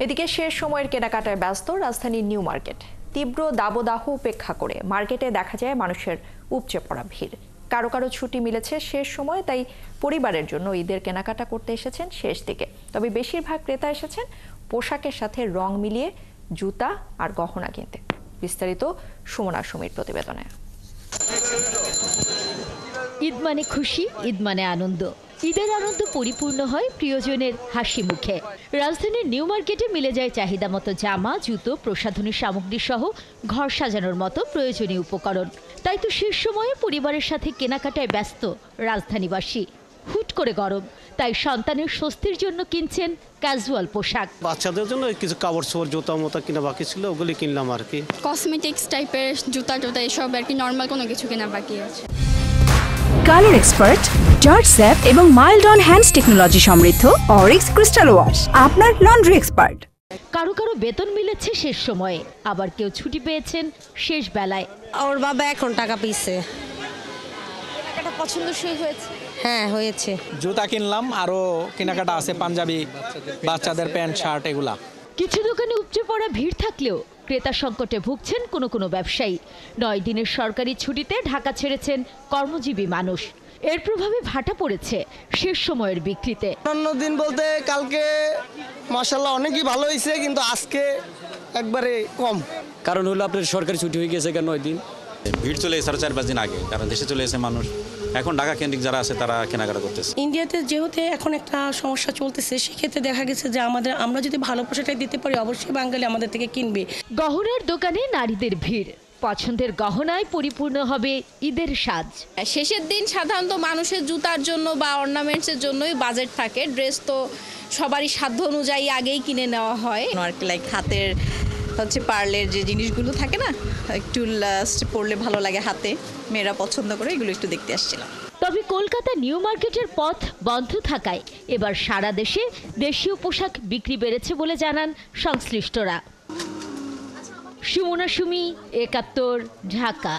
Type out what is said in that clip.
এদিকে শেষ সময়ের কেনাকাটায় ব্যস্ত রাজধানীর নিউ মার্কেট। তীব্র দাবদাহ উপেক্ষা করে মার্কেটে দেখা যায় মানুষের উপচে পড়া ভিড়। কারো কারো ছুটি মিলেছে শেষ সময়, তাই পরিবারের জন্য ঈদের কেনাকাটা করতে এসেছেন শেষ দিকে। তবে বেশিরভাগ ক্রেতা এসেছেন পোশাকের সাথে রং মিলিয়ে জুতা আর গহনা কিনতে। বিস্তারিত সুমনা সুমির প্রতিবেদনে। ঈদ মানে খুশি, ঈদ মানে আনন্দ। ঈদের আনন্দ পরিপূর্ণ হয় প্রিয়জনের হাসি মুখে। রাজধানীর নিউ মার্কেটে মিলে যায় চাহিদা মতো জামা, জুতো, প্রসাধনী সামগ্রী সহ ঘর সাজানোর মতো প্রয়োজনীয় উপকরণ। তাই তো শেষ সময়ে পরিবারের সাথে কেনাকাটায় ব্যস্ত রাজধানীবাসী। হুট করে গরম, তাই সন্তানের স্বস্তির জন্য কিনছেন ক্যাজুয়াল পোশাক। বাচ্চাদের জন্য কিছু কাপড় চোপড়, জুতা মোতা কিনা বাকি ছিল, ওগুলি কিনলাম আর কি। কসমেটিক্স টাইপের জুতা টুতা এসব আর কি, নর্মাল কোনো কিছু কেনা বাকি আছে। কালার এক্সপার্ট, জর্জ স্যাপ এবং মাইল্ড অন হ্যান্ডস টেকনোলজি সমৃদ্ধ অরিক্স ক্রিস্টাল ওয়াশ আপনার লন্ড্রি এক্সপার্ট। কারো কারো বেতন মিলেছে শেষ সময়ে, আবার কেউ ছুটি পেয়েছেন শেষ বেলায়। ওর বাবা এখন টাকা পেয়েছে। কেনাকাটা পছন্দসই হয়েছে? হ্যাঁ হয়েছে। জুতা কিনলাম, আরো কেনাকাটা আছে, পাঞ্জাবি, বাচ্চাদের প্যান্ট শার্ট এগুলা। কিছু দোকানে উপচে পড়া ভিড় থাকলেও ক্রেতা সংকটে ভুগছেন কোনো কোনো ব্যবসায়ী। 9 দিনের সরকারি ছুটিতে ঢাকা ছেড়েছেন কর্মজীবী মানুষ। এর প্রভাবে ভাটা পড়েছে শেষ সময়ের বিক্রিতে। অন্য দিন বলতে কালকে মাশাআল্লাহ অনেকই ভালো হয়েছে, কিন্তু আজকে একবারে কম। কারণ হলো আপনার সরকারি ছুটি হয়ে গেছে 9 দিন। ভিড় চলে এসে 4-5 দিন আগে, কারণ দেশে চলে এসে মানুষ এখন ঢাকা কেন্দ্রিক যারা আছে তারা কেনাকাটা করতেছে। ইন্ডিয়াতে যেহেতু এখন একটা সমস্যা চলতেছে, সেক্ষেত্রে দেখা গেছে যে আমরা যদি ভালো পোশাকটা দিতে পারি, অবশ্যই বাঙালি আমাদের থেকে কিনবে। গহনার দোকানে নারীদের ভিড়। পছন্দের গহনায় পরিপূর্ণ হবে ঈদের সাজ। শেষের দিন সাধারণত মানুষের জুতার জন্য বা অর্নামেন্টসের জন্যই বাজেট থাকে। ড্রেস তো সবারই সাধ্য অনুযায়ী আগেই কিনে নেওয়া হয়। লাইক হাতের পার্লের যে জিনিসগুলো থাকে না, একটু পরলে ভালো লাগে হাতে, মেয়েরা পছন্দ করে, এগুলো একটু দেখতে আসছিলাম। তবে কলকাতা নিউ মার্কেটের পথ বন্ধ থাকায় এবার সারা দেশে দেশীয় পোশাক বিক্রি বেড়েছে বলে জানান সংশ্লিষ্টরা। সুমনা সুমি, 71, ঢাকা।